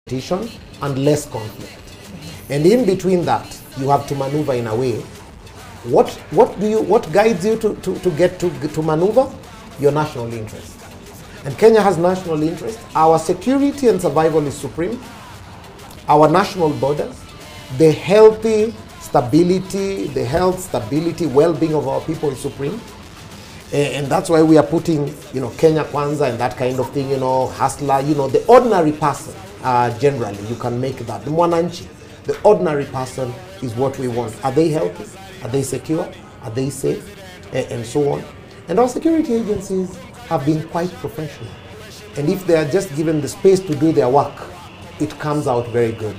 competition and less conflict. And in between that, you have to maneuver in a way. What guides you to maneuver? Your national interest. And Kenya has national interest. Our security and survival is supreme. Our national borders, the stability, well-being of our people is supreme. And that's why we are putting, Kenya Kwanza and that kind of thing, hustler, the ordinary person, generally, you can make that. The mwananchi, the ordinary person is what we want. Are they healthy? Are they secure? Are they safe? And so on. And our security agencies have been quite professional. And if they are just given the space to do their work, it comes out very good.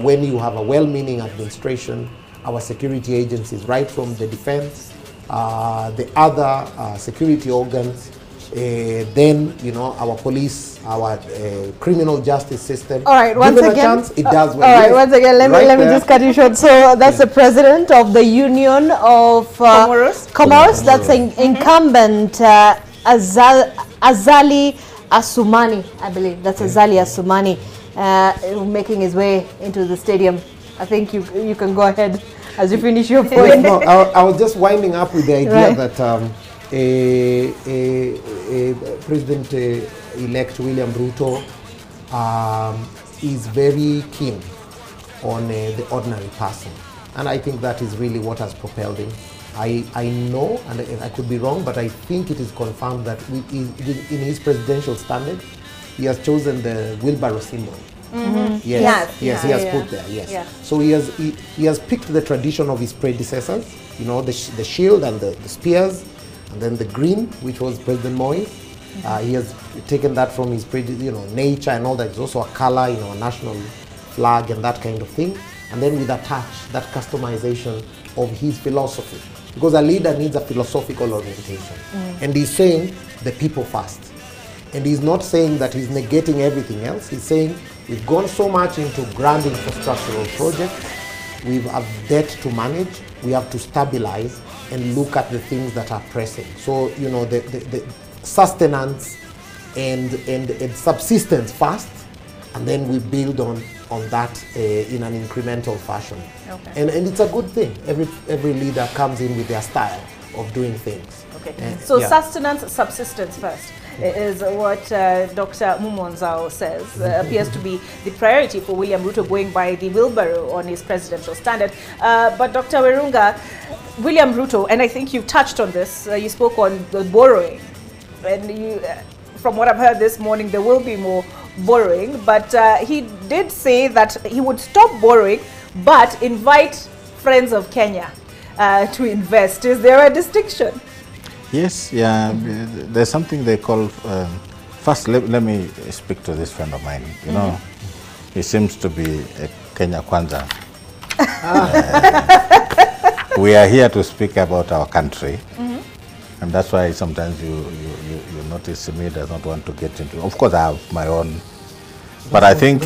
When you have a well-meaning administration, our security agencies, right from the defense, the other security organs, then our police, our criminal justice system. All right, once given again, a chance, it does well. All right, once again, let me just cut you short. So that's the president of the Union of Comoros. That's incumbent Azali Assoumani, I believe. That's Azali Assoumani, making his way into the stadium. I think you can go ahead as you finish your point. No, I was just winding up with the idea that President-elect William Ruto is very keen on the ordinary person. And I think that is really what has propelled him. I know, and I could be wrong, but I think it is confirmed that in his presidential standard, he has chosen the wheelbarrow symbol. Mm-hmm. Yes, he has put there, yes. Yeah. So he has picked the tradition of his predecessors, the shield and the spears, and then the green, which was President Moi. He has taken that from his nature and all that. It's also a color, a national flag and that kind of thing. And then with a touch, that customization of his philosophy. Because a leader needs a philosophical orientation. And he's saying the people first. And he's not saying that he's negating everything else. He's saying we've gone so much into grand infrastructural projects. We have debt to manage. We have to stabilize and look at the things that are pressing. So, the sustenance and subsistence first, and then we build on that in an incremental fashion. Okay. And it's a good thing. Every leader comes in with their style of doing things. Okay. So sustenance, subsistence first is what Dr. Mumonzao says appears to be the priority for William Ruto, going by the wheelbarrow on his presidential standard. But Dr. Werunga, William Ruto, and I think you touched on this, you spoke on the borrowing. And from what I've heard this morning, there will be more borrowing, but he did say that he would stop borrowing, but invite friends of Kenya to invest. Is there a distinction? Yes, yeah. There's something they call, first let me speak to this friend of mine. He seems to be a Kenya Kwanza. We are here to speak about our country. And that's why sometimes you notice me does not want to get into. Of course, I have my own, but I think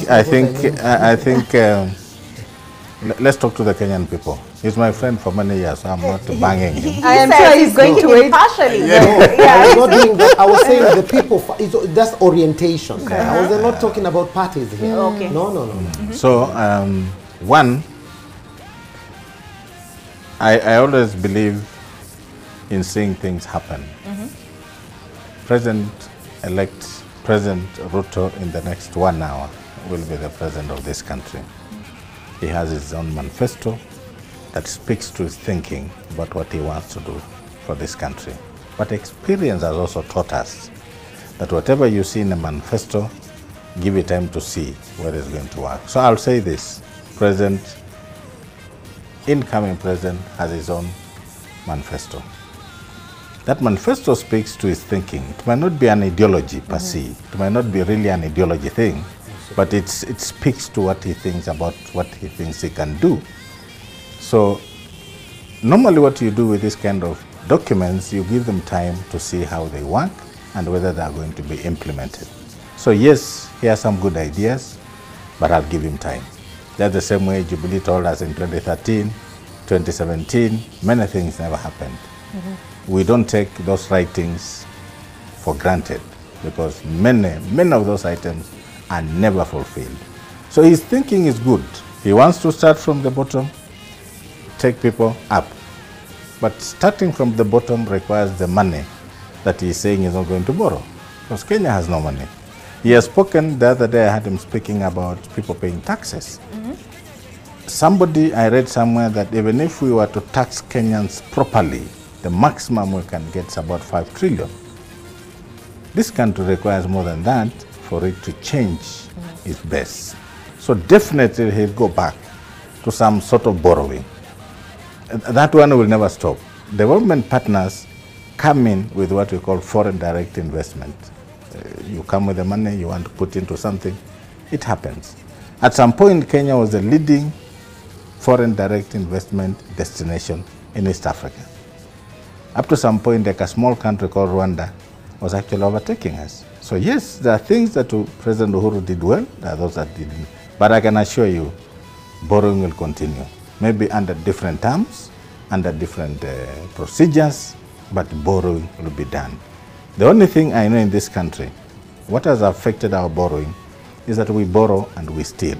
let's talk to the Kenyan people. He's my friend for many years, so I'm not banging him. I am sure he's going to wait partially. I was not doing that. I was saying the people. That's orientation. Okay. I was not talking about parties here. Okay. No. So one, I always believe in seeing things happen. President-elect President Ruto in the next 1 hour will be the president of this country. He has his own manifesto that speaks to his thinking about what he wants to do for this country. But experience has also taught us that whatever you see in a manifesto, give it time to see whether it's going to work. So I'll say this, incoming president has his own manifesto. That manifesto speaks to his thinking. It might not be an ideology per se. It might not be really an ideology thing, but it speaks to what he thinks about what he thinks he can do. So normally what you do with this kind of documents, you give them time to see how they work and whether they are going to be implemented. So yes, he has some good ideas, but I'll give him time. That's the same way Jubilee told us in 2013, 2017, many things never happened. We don't take those writings for granted because many of those items are never fulfilled. So his thinking is good. He wants to start from the bottom, take people up. But starting from the bottom requires the money that he's saying he's not going to borrow, because Kenya has no money. He has spoken, the other day I had him speaking about people paying taxes. Somebody, I read somewhere that even if we were to tax Kenyans properly, the maximum we can get is about 5 trillion. This country requires more than that for it to change its base. So definitely he'll go back to some sort of borrowing. That one will never stop. Development partners come in with what we call foreign direct investment. You come with the money you want to put into something, it happens. At some point, Kenya was the leading foreign direct investment destination in East Africa. Up to some point, like a small country called Rwanda was actually overtaking us. So yes, there are things that President Uhuru did well, there are those that didn't. But I can assure you, borrowing will continue. Maybe under different terms, under different procedures, but borrowing will be done. The only thing I know in this country, what has affected our borrowing, is that we borrow and we steal.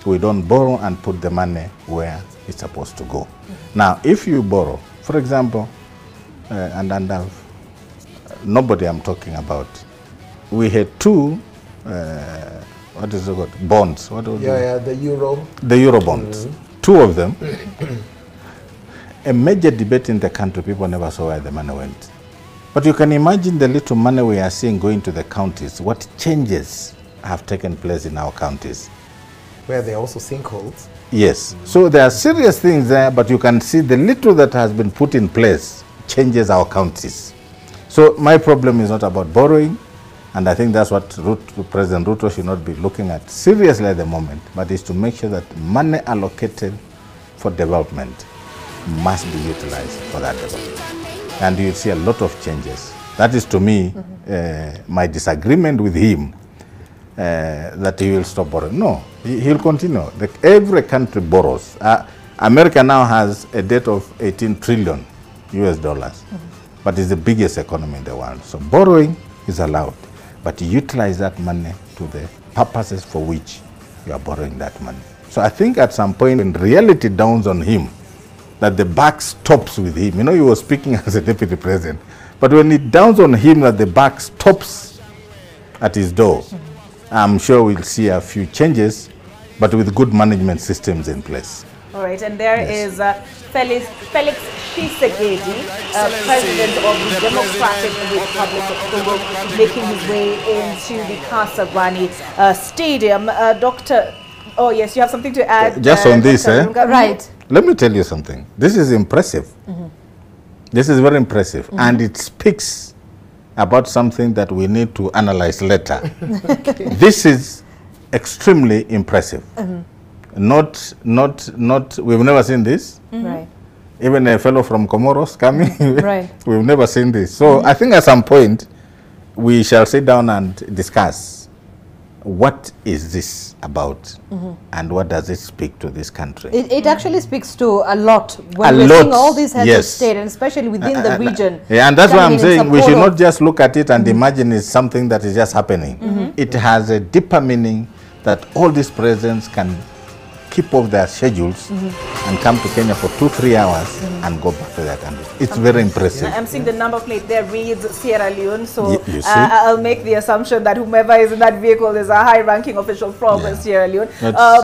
We don't borrow and put the money where it's supposed to go. Now, if you borrow, for example, nobody I'm talking about, we had two, what is it called, bonds. What was the euro. The euro bonds. Two of them. A major debate in the country, people never saw where the money went. But you can imagine the little money we are seeing going to the counties, what changes have taken place in our counties. Where there are also sinkholes. Yes. So there are serious things there, but you can see the little that has been put in place changes our counties. So my problem is not about borrowing, and I think that's what President Ruto should not be looking at seriously at the moment, but is to make sure that money allocated for development must be utilized for that development. And you see a lot of changes. That is, to me, my disagreement with him, that he will stop borrowing. No, he'll continue. Every country borrows. America now has a debt of 18 trillion US dollars, but it's the biggest economy in the world. So borrowing is allowed, but you utilize that money to the purposes for which you are borrowing that money. So I think at some point when reality dawns on him, that the buck stops with him. You know, he was speaking as a deputy president, but when it dawns on him that the buck stops at his door, I'm sure we'll see a few changes, but with good management systems in place. All right, and there is Felix Tshisekedi, president of the Democratic Republic of Congo, making his way into the Kasarani stadium. Doctor, oh yes, you have something to add? Just on this, right. Let me tell you something. This is impressive. This is very impressive, and it speaks about something that we need to analyze later. This is extremely impressive. We've never seen this. Right. Even a fellow from Comoros coming, Right. We've never seen this. So I think at some point we shall sit down and discuss what is this about and what does it speak to this country. It actually speaks to a lot when we're seeing all these heads of state, and especially within the region. Yeah, and that's why I'm saying we should not just look at it and imagine it's something that is just happening. It has a deeper meaning that all these presidents can keep off their schedules and come to Kenya for 2-3 hours and go back to their country. It's very impressive. I'm seeing the number plate there reads Sierra Leone, so you see? I'll make the assumption that whomever is in that vehicle is a high-ranking official from Sierra Leone.